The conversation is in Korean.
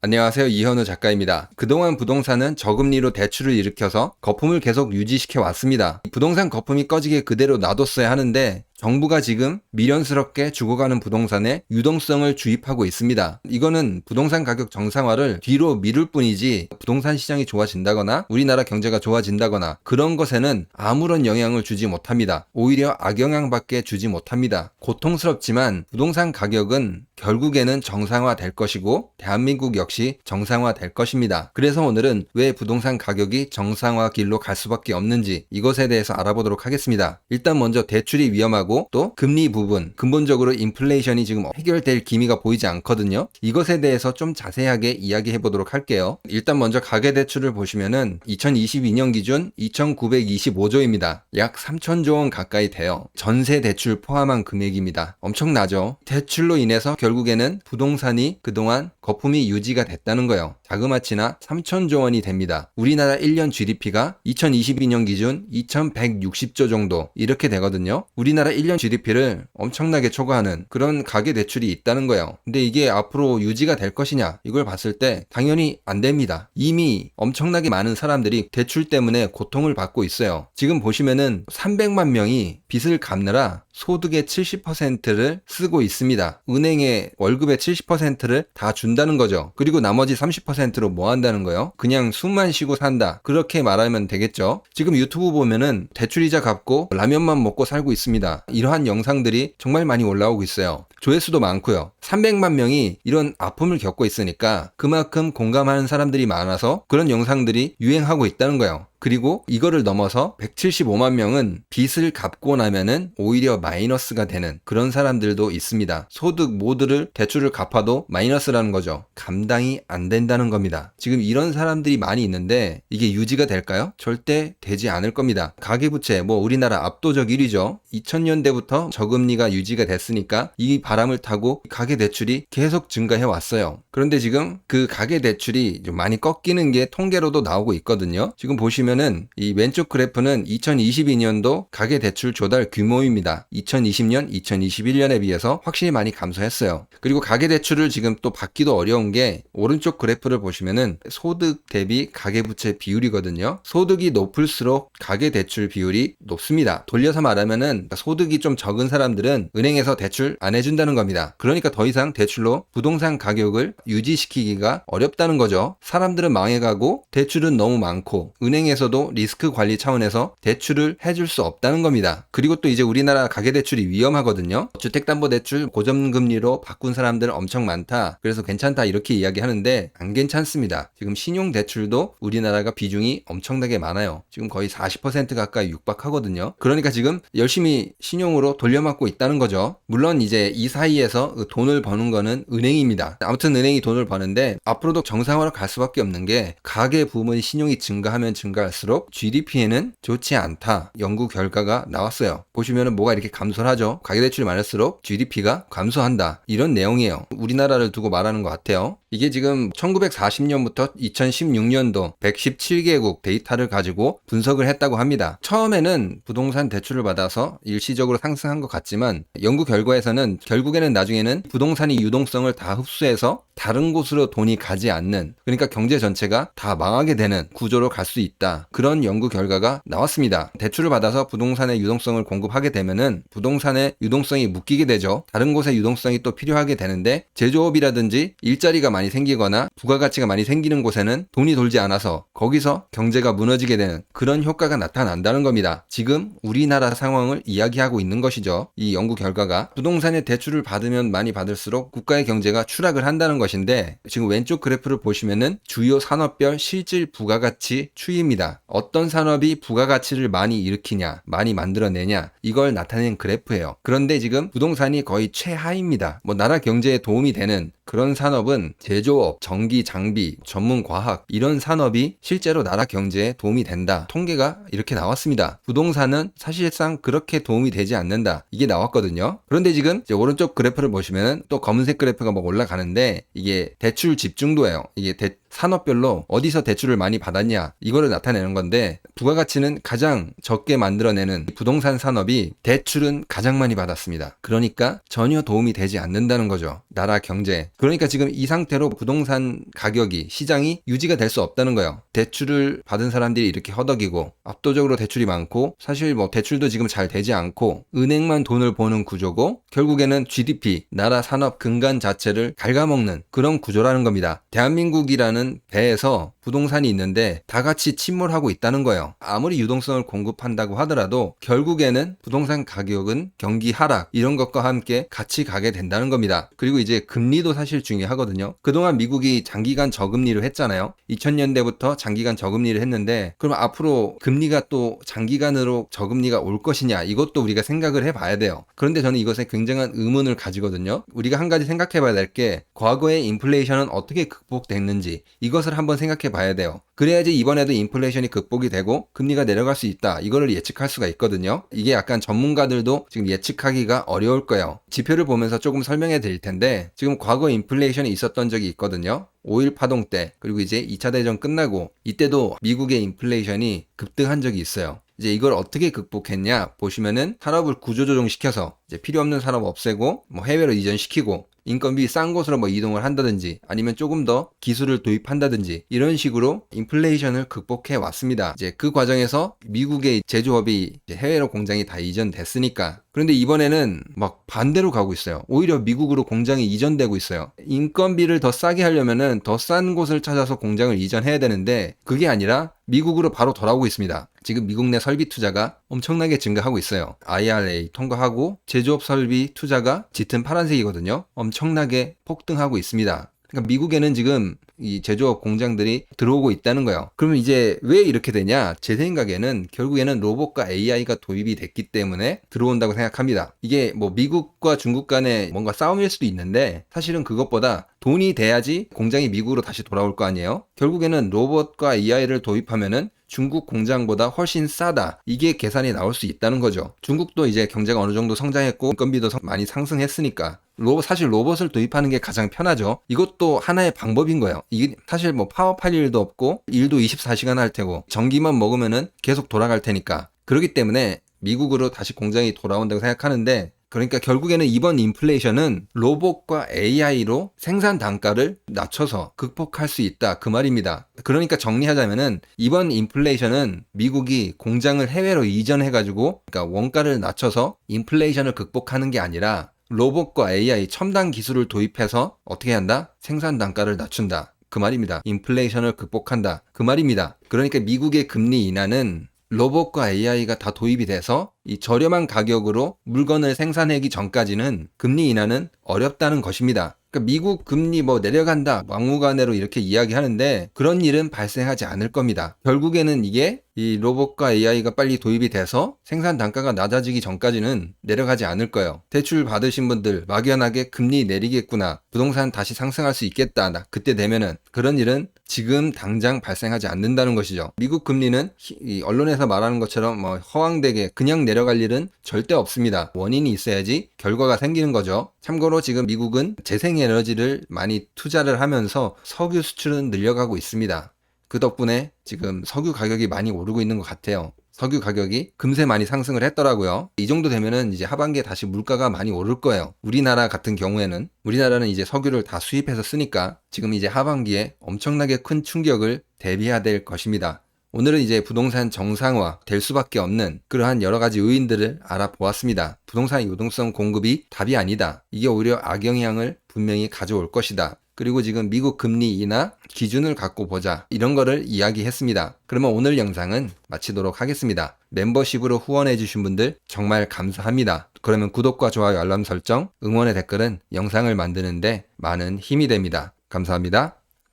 안녕하세요. 이현우 작가입니다. 그동안 부동산은 저금리로 대출을 일으켜서 거품을 계속 유지시켜 왔습니다. 부동산 거품이 꺼지게 그대로 놔뒀어야 하는데 정부가 지금 미련스럽게 죽어가는 부동산에 유동성을 주입하고 있습니다. 이거는 부동산 가격 정상화를 뒤로 미룰 뿐이지 부동산 시장이 좋아진다거나 우리나라 경제가 좋아진다거나 그런 것에는 아무런 영향을 주지 못합니다. 오히려 악영향밖에 주지 못합니다. 고통스럽지만 부동산 가격은 결국에는 정상화 될 것이고 대한민국 역시 정상화 될 것입니다. 그래서 오늘은 왜 부동산 가격이 정상화 길로 갈 수밖에 없는지 이것에 대해서 알아보도록 하겠습니다. 일단 먼저 대출이 위험하고 또 금리 부분, 근본적으로 인플레이션이 지금 해결될 기미가 보이지 않거든요. 이것에 대해서 좀 자세하게 이야기해 보도록 할게요. 일단 먼저 가계대출을 보시면은 2022년 기준 2,925조입니다. 약 3,000조 원 가까이 돼요. 전세 대출 포함한 금액입니다. 엄청나죠? 대출로 인해서 결국에는 부동산이 그동안 거품이 유지가 됐다는 거예요. 자그마치나 3,000조 원이 됩니다. 우리나라 1년 GDP가 2022년 기준 2,160조 정도 이렇게 되거든요. 우리나라 1년 GDP를 엄청나게 초과하는 그런 가계대출이 있다는 거예요. 근데 이게 앞으로 유지가 될 것이냐 이걸 봤을 때 당연히 안 됩니다. 이미 엄청나게 많은 사람들이 대출 때문에 고통을 받고 있어요. 지금 보시면은 300만 명이 빚을 갚느라 소득의 70%를 쓰고 있습니다. 은행에 월급의 70%를 다 준다는 거죠. 그리고 나머지 30%로 뭐 한다는 거예요? 그냥 숨만 쉬고 산다. 그렇게 말하면 되겠죠. 지금 유튜브 보면은 대출이자 갚고 라면만 먹고 살고 있습니다. 이러한 영상들이 정말 많이 올라오고 있어요. 조회수도 많고요. 300만 명이 이런 아픔을 겪고 있으니까 그만큼 공감하는 사람들이 많아서 그런 영상들이 유행하고 있다는 거예요. 그리고 이거를 넘어서 175만 명은 빚을 갚고 나면은 오히려 마이너스가 되는 그런 사람들도 있습니다. 소득 모두를 대출을 갚아도 마이너스라는 거죠. 감당이 안 된다는 겁니다. 지금 이런 사람들이 많이 있는데 이게 유지가 될까요? 절대 되지 않을 겁니다. 가계부채 우리나라 압도적 1위죠. 2000년대부터 저금리가 유지가 됐으니까 이 바람을 타고 가계대출이 계속 증가해 왔어요. 그런데 지금 그 가계대출이 좀 많이 꺾이는 게 통계로도 나오고 있거든요. 지금 보시면은 이 왼쪽 그래프는 2022년도 가계대출 조달 규모입니다. 2020년, 2021년에 비해서 확실히 많이 감소했어요. 그리고 가계대출을 지금 또 받기도 어려운 게 오른쪽 그래프를 보시면은 소득 대비 가계부채 비율이거든요. 소득이 높을수록 가계대출 비율이 높습니다. 돌려서 말하면은 소득이 좀 적은 사람들은 은행에서 대출 안 해준다는 겁니다. 그러니까 더 이상 대출로 부동산 가격을 유지시키기가 어렵다는 거죠. 사람들은 망해가고 대출은 너무 많고 은행에서도 리스크 관리 차원에서 대출을 해줄 수 없다는 겁니다. 그리고 또 이제 우리나라 가계대출이 위험하거든요. 주택담보대출 고점금리로 바꾼 사람들 엄청 많다. 그래서 괜찮다 이렇게 이야기하는데 안 괜찮습니다. 지금 신용대출도 우리나라가 비중이 엄청나게 많아요. 지금 거의 40% 가까이 육박하거든요. 그러니까 지금 열심히 신용으로 돌려막고 있다는 거죠. 물론 이제 이 사이에서 돈을 버는 거는 은행입니다. 아무튼 은행이 돈을 버는데 앞으로도 정상화로 갈 수밖에 없는 게 가계 부문 신용이 증가하면 증가할수록 GDP에는 좋지 않다. 연구 결과가 나왔어요. 보시면은 뭐가 이렇게 감소를 하죠. 가계대출이 많을수록 GDP가 감소한다. 이런 내용이에요. 우리나라를 두고 말하는 것 같아요. 이게 지금 1940년부터 2016년도 117개국 데이터를 가지고 분석을 했다고 합니다. 처음에는 부동산 대출을 받아서 일시적으로 상승한 것 같지만 연구 결과에서는 결국에는 나중에는 부동산이 유동성을 다 흡수해서 다른 곳으로 돈이 가지 않는, 그러니까 경제 전체가 다 망하게 되는 구조로 갈 수 있다. 그런 연구 결과가 나왔습니다. 대출을 받아서 부동산의 유동성을 공급하게 되면은 부동산의 유동성이 묶이게 되죠. 다른 곳에 유동성이 또 필요하게 되는데 제조업이라든지 일자리가 많이 생기거나 부가가치가 많이 생기는 곳에는 돈이 돌지 않아서 거기서 경제가 무너지게 되는 그런 효과가 나타난다는 겁니다. 지금 우리나라 상황을 이야기하고 있는 것이죠. 이 연구 결과가 부동산의 대출을 받으면 많이 받을수록 국가의 경제가 추락을 한다는 것인데 지금 왼쪽 그래프를 보시면은 주요 산업별 실질 부가가치 추이입니다. 어떤 산업이 부가가치를 많이 일으키냐, 많이 만들어내냐 이걸 나타낸 그래프예요. 그런데 지금 부동산이 거의 최하입니다. 나라 경제에 도움이 되는 그런 산업은 제조업, 전기, 장비, 전문 과학 이런 산업이 실제로 나라 경제에 도움이 된다. 통계가 이렇게 나왔습니다. 부동산은 사실상 그렇게 도움이 되지 않는다. 이게 나왔거든요. 그런데 지금 이제 오른쪽 그래프를 보시면 또 검은색 그래프가 올라가는데 이게 대출 집중도예요. 이게 산업별로 어디서 대출을 많이 받았냐 이거를 나타내는 건데, 부가가치는 가장 적게 만들어내는 부동산 산업이 대출은 가장 많이 받았습니다. 그러니까 전혀 도움이 되지 않는다는 거죠, 나라 경제에. 그러니까 지금 이 상태로 부동산 가격이, 시장이 유지가 될 수 없다는 거예요. 대출을 받은 사람들이 이렇게 허덕이고 압도적으로 대출이 많고, 사실 뭐 대출도 지금 잘 되지 않고 은행만 돈을 버는 구조고, 결국에는 GDP, 나라 산업 근간 자체를 갉아먹는 그런 구조라는 겁니다. 대한민국이라는 배에서 부동산이 있는데 다 같이 침몰하고 있다는 거예요. 아무리 유동성을 공급한다고 하더라도 결국에는 부동산 가격은 경기 하락 이런 것과 함께 같이 가게 된다는 겁니다. 그리고 이제 금리도 사실 중요하거든요. 그동안 미국이 장기간 저금리를 했잖아요. 2000년대부터 장기간 저금리를 했는데, 그럼 앞으로 금리가 또 장기간으로 저금리가 올 것이냐, 이것도 우리가 생각을 해봐야 돼요. 그런데 저는 이것에 굉장한 의문을 가지거든요. 우리가 한 가지 생각해봐야 될 게, 과거의 인플레이션은 어떻게 극복됐는지 이것을 한번 생각해 봐야 돼요. 그래야지 이번에도 인플레이션이 극복이 되고 금리가 내려갈 수 있다, 이거를 예측할 수가 있거든요. 이게 약간 전문가들도 지금 예측하기가 어려울 거예요. 지표를 보면서 조금 설명해 드릴 텐데, 지금 과거 인플레이션이 있었던 적이 있거든요. 5.1 파동 때, 그리고 이제 2차 대전 끝나고 이때도 미국의 인플레이션이 급등한 적이 있어요. 이제 이걸 어떻게 극복했냐 보시면은, 산업을 구조조정시켜서 이제 필요 없는 산업 없애고 뭐 해외로 이전시키고, 인건비 싼 곳으로 뭐 이동을 한다든지, 아니면 조금 더 기술을 도입한다든지, 이런 식으로 인플레이션을 극복해 왔습니다. 이제 그 과정에서 미국의 제조업이 이제 해외로 공장이 다 이전됐으니까. 그런데 이번에는 막 반대로 가고 있어요. 오히려 미국으로 공장이 이전되고 있어요. 인건비를 더 싸게 하려면은 더 싼 곳을 찾아서 공장을 이전해야 되는데, 그게 아니라 미국으로 바로 돌아오고 있습니다. 지금 미국 내 설비 투자가 엄청나게 증가하고 있어요. IRA 통과하고 제조업 설비 투자가 짙은 파란색이거든요. 엄청나게 폭등하고 있습니다. 그러니까 미국에는 지금 이 제조업 공장들이 들어오고 있다는 거예요. 그러면 이제 왜 이렇게 되냐? 제 생각에는 결국에는 로봇과 AI가 도입이 됐기 때문에 들어온다고 생각합니다. 이게 뭐 미국과 중국 간의 뭔가 싸움일 수도 있는데, 사실은 그것보다 돈이 돼야지 공장이 미국으로 다시 돌아올 거 아니에요? 결국에는 로봇과 AI를 도입하면은 중국 공장보다 훨씬 싸다, 이게 계산이 나올 수 있다는 거죠. 중국도 이제 경제가 어느 정도 성장했고 인건비도 많이 상승했으니까 사실 로봇을 도입하는 게 가장 편하죠. 이것도 하나의 방법인 거예요. 이게 사실 뭐 파업할 일도 없고 일도 24시간 할 테고 전기만 먹으면은 계속 돌아갈 테니까. 그렇기 때문에 미국으로 다시 공장이 돌아온다고 생각하는데, 그러니까 결국에는 이번 인플레이션은 로봇과 AI로 생산 단가를 낮춰서 극복할 수 있다, 그 말입니다. 그러니까 정리하자면은, 이번 인플레이션은 미국이 공장을 해외로 이전해가지고 그러니까 원가를 낮춰서 인플레이션을 극복하는 게 아니라, 로봇과 AI 첨단 기술을 도입해서 어떻게 한다? 생산 단가를 낮춘다, 그 말입니다. 인플레이션을 극복한다, 그 말입니다. 그러니까 미국의 금리 인하는 로봇과 AI가 다 도입이 돼서 이 저렴한 가격으로 물건을 생산하기 전까지는 금리 인하는 어렵다는 것입니다. 그러니까 미국 금리 뭐 내려간다, 막무가내로 이렇게 이야기하는데 그런 일은 발생하지 않을 겁니다. 결국에는 이게 이 로봇과 AI가 빨리 도입이 돼서 생산 단가가 낮아지기 전까지는 내려가지 않을 거예요. 대출 받으신 분들 막연하게 금리 내리겠구나, 부동산 다시 상승할 수 있겠다, 그때 되면은, 그런 일은 지금 당장 발생하지 않는다는 것이죠. 미국 금리는 이 언론에서 말하는 것처럼 뭐 허황되게 그냥 내려갈 일은 절대 없습니다. 원인이 있어야지 결과가 생기는 거죠. 참고로 지금 미국은 재생에너지를 많이 투자를 하면서 석유 수출은 늘려가고 있습니다. 그 덕분에 지금 석유 가격이 많이 오르고 있는 것 같아요. 석유 가격이 금세 많이 상승을 했더라고요. 이 정도 되면은 이제 하반기에 다시 물가가 많이 오를 거예요. 우리나라 같은 경우에는, 우리나라는 이제 석유를 다 수입해서 쓰니까 지금 이제 하반기에 엄청나게 큰 충격을 대비해야 될 것입니다. 오늘은 이제 부동산 정상화 될 수밖에 없는 그러한 여러 가지 요인들을 알아보았습니다. 부동산 유동성 공급이 답이 아니다. 이게 오히려 악영향을 분명히 가져올 것이다. 그리고 지금 미국 금리 인하 기준을 갖고 보자, 이런 거를 이야기했습니다. 그러면 오늘 영상은 마치도록 하겠습니다. 멤버십으로 후원해 주신 분들 정말 감사합니다. 그러면 구독과 좋아요, 알람 설정, 응원의 댓글은 영상을 만드는데 많은 힘이 됩니다. 감사합니다.